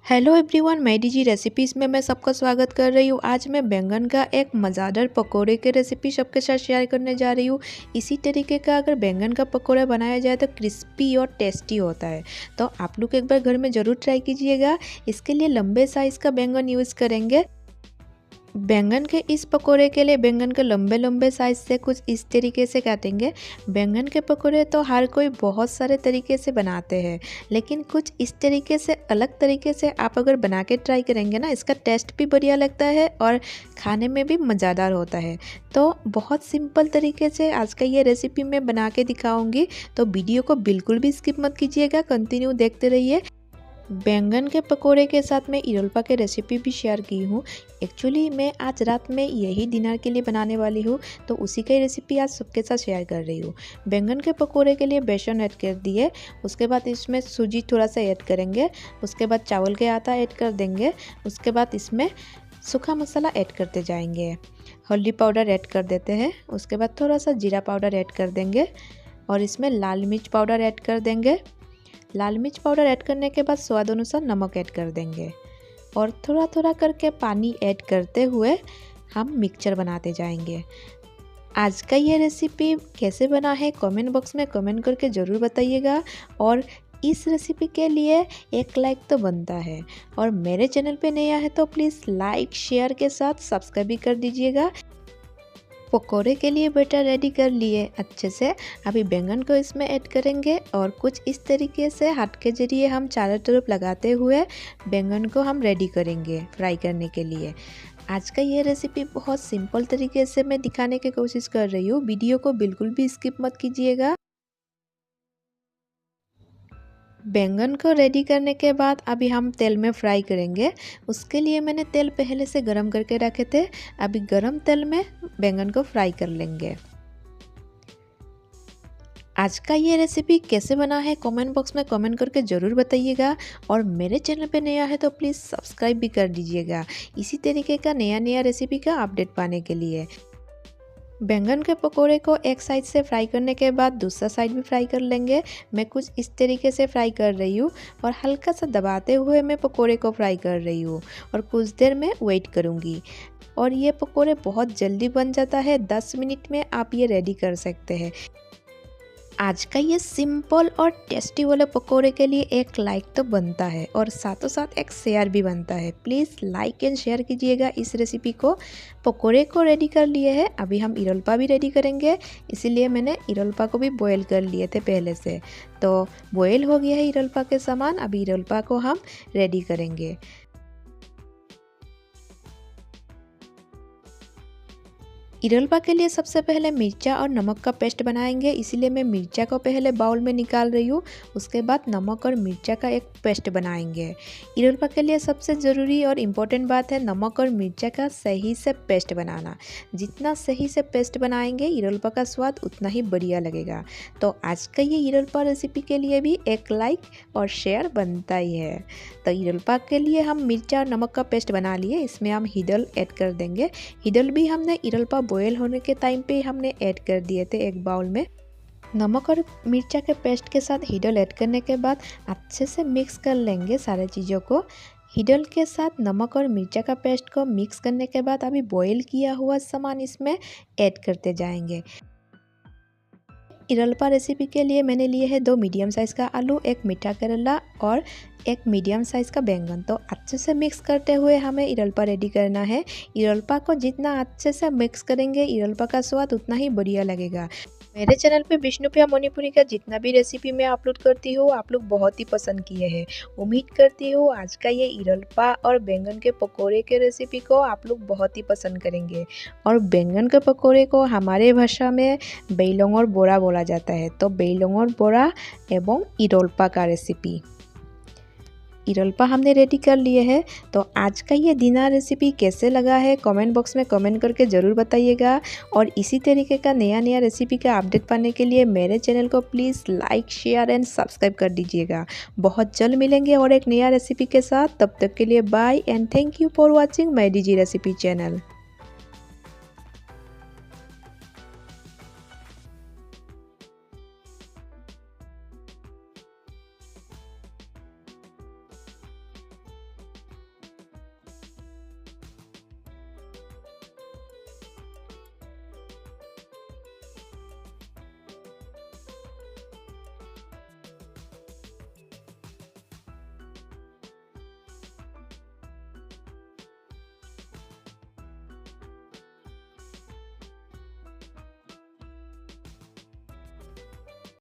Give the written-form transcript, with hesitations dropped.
Hello everyone, मैं DG recipes में मैं सबका स्वागत कर रही हूँ। आज मैं बैंगन का एक मज़ेदार पकोड़े की रेसिपी सबके साथ शेयर करने जा रही हूँ। इसी तरीके का अगर बैंगन का पकोड़ा बनाया जाए तो क्रिस्पी और टेस्टी होता है। तो आप लोग एक बार घर में ज़रूर ट्राई कीजिएगा। इसके लिए लंबे साइज़ का बैंगन यूज़ करेंगे। बैंगन के इस पकोड़े के लिए बैंगन के लंबे लंबे साइज से कुछ इस तरीके से काटेंगे। बैंगन के पकोड़े तो हर कोई बहुत सारे तरीके से बनाते हैं, लेकिन कुछ इस तरीके से अलग तरीके से आप अगर बना के ट्राई करेंगे ना, इसका टेस्ट भी बढ़िया लगता है और खाने में भी मज़ेदार होता है। तो बहुत सिंपल तरीके से आज का ये रेसिपी मैं बना के दिखाऊंगी, तो वीडियो को बिल्कुल भी स्किप मत कीजिएगा, कंटिन्यू देखते रहिए। बैंगन के पकोड़े के साथ मैं इरलपा की रेसिपी भी शेयर की हूँ। एक्चुअली मैं आज रात में यही डिनर के लिए बनाने वाली हूँ, तो उसी का रेसिपी आज सबके साथ शेयर कर रही हूँ। बैंगन के पकोड़े के लिए बेसन ऐड कर दिए, उसके बाद इसमें सूजी थोड़ा सा ऐड करेंगे, उसके बाद चावल के आटा ऐड कर देंगे, उसके बाद इसमें सूखा मसाला ऐड करते जाएंगे। हल्दी पाउडर ऐड कर देते हैं, उसके बाद थोड़ा सा जीरा पाउडर ऐड कर देंगे और इसमें लाल मिर्च पाउडर ऐड कर देंगे। लाल मिर्च पाउडर ऐड करने के बाद स्वाद अनुसार नमक ऐड कर देंगे और थोड़ा थोड़ा करके पानी ऐड करते हुए हम मिक्सचर बनाते जाएंगे। आज का ये रेसिपी कैसे बना है कमेंट बॉक्स में कमेंट करके ज़रूर बताइएगा। और इस रेसिपी के लिए एक लाइक तो बनता है, और मेरे चैनल पे नया है तो प्लीज़ लाइक शेयर के साथ सब्सक्राइब भी कर दीजिएगा। पकोड़े के लिए बैटर रेडी कर लिए अच्छे से। अभी बैंगन को इसमें ऐड करेंगे और कुछ इस तरीके से हाथ के जरिए हम चारों तरफ लगाते हुए बैंगन को हम रेडी करेंगे फ्राई करने के लिए। आज का ये रेसिपी बहुत सिंपल तरीके से मैं दिखाने की कोशिश कर रही हूँ, वीडियो को बिल्कुल भी स्किप मत कीजिएगा। बैंगन को रेडी करने के बाद अभी हम तेल में फ्राई करेंगे। उसके लिए मैंने तेल पहले से गरम करके रखे थे। अभी गरम तेल में बैंगन को फ्राई कर लेंगे। आज का ये रेसिपी कैसे बना है कमेंट बॉक्स में कमेंट करके ज़रूर बताइएगा, और मेरे चैनल पे नया है तो प्लीज़ सब्सक्राइब भी कर दीजिएगा इसी तरीके का नया रेसिपी का अपडेट पाने के लिए। बैंगन के पकोड़े को एक साइड से फ्राई करने के बाद दूसरा साइड भी फ्राई कर लेंगे। मैं कुछ इस तरीके से फ्राई कर रही हूँ और हल्का सा दबाते हुए मैं पकोड़े को फ्राई कर रही हूँ और कुछ देर में वेट करूँगी। और ये पकोड़े बहुत जल्दी बन जाता है, 10 मिनट में आप ये रेडी कर सकते हैं। आज का ये सिंपल और टेस्टी वाले पकोड़े के लिए एक लाइक तो बनता है और साथों साथ एक शेयर भी बनता है। प्लीज़ लाइक एंड शेयर कीजिएगा इस रेसिपी को। पकोड़े को रेडी कर लिए हैं, अभी हम इरलपा भी रेडी करेंगे, इसीलिए मैंने इरलपा को भी बॉयल कर लिए थे पहले से। तो बॉयल हो गया है इरलपा के सामान, अभी इरलपा को हम रेडी करेंगे। इरलपा के लिए सबसे पहले मिर्चा और नमक का पेस्ट बनाएंगे, इसीलिए मैं मिर्चा को पहले बाउल में निकाल रही हूँ। उसके बाद नमक और मिर्चा का एक पेस्ट बनाएंगे। इरलपा के लिए सबसे ज़रूरी और इम्पोर्टेंट बात है नमक और मिर्चा का सही से पेस्ट बनाना। जितना सही से पेस्ट बनाएंगे इरलपा का स्वाद उतना ही बढ़िया लगेगा। तो आज का ये इरलपा रेसिपी के लिए भी एक लाइक और शेयर बनता ही है। तो इरलपा के लिए हम मिर्चा और नमक का पेस्ट बना लिए, इसमें हम हिदल ऐड कर देंगे। हिदल भी हमने इरलपा बॉयल होने के टाइम पे हमने ऐड कर दिए थे एक बाउल में। नमक और मिर्चा के पेस्ट के साथ हिदल ऐड करने के बाद अच्छे से मिक्स कर लेंगे सारे चीज़ों को। हिदल के साथ नमक और मिर्चा का पेस्ट को मिक्स करने के बाद अभी बॉयल किया हुआ सामान इसमें ऐड करते जाएंगे। इरलपा रेसिपी के लिए मैंने लिए है 2 मीडियम साइज़ का आलू, 1 मीठा करेला और 1 मीडियम साइज़ का बैंगन। तो अच्छे से मिक्स करते हुए हमें इरलपा रेडी करना है। इरलपा को जितना अच्छे से मिक्स करेंगे इरलपा का स्वाद उतना ही बढ़िया लगेगा। मेरे चैनल पे विष्णुप्रिया मणिपुरी का जितना भी रेसिपी मैं अपलोड करती हूँ आप लोग बहुत ही पसंद किए हैं। उम्मीद करती हूँ आज का ये इरलपा और बैंगन के पकोड़े के रेसिपी को आप लोग बहुत ही पसंद करेंगे। और बैंगन के पकोड़े को हमारे भाषा में बेलंगोर बोरा बोला जाता है। तो बेलंगोर बोरा एवं इरलपा का रेसिपी इरलपा हमने रेडी कर लिए हैं। तो आज का ये डिनर रेसिपी कैसे लगा है कमेंट बॉक्स में कमेंट करके ज़रूर बताइएगा। और इसी तरीके का नया रेसिपी का अपडेट पाने के लिए मेरे चैनल को please like share and subscribe कर दीजिएगा। बहुत जल्द मिलेंगे और एक नया रेसिपी के साथ, तब तक के लिए bye and thank you for watching my DG recipe channel.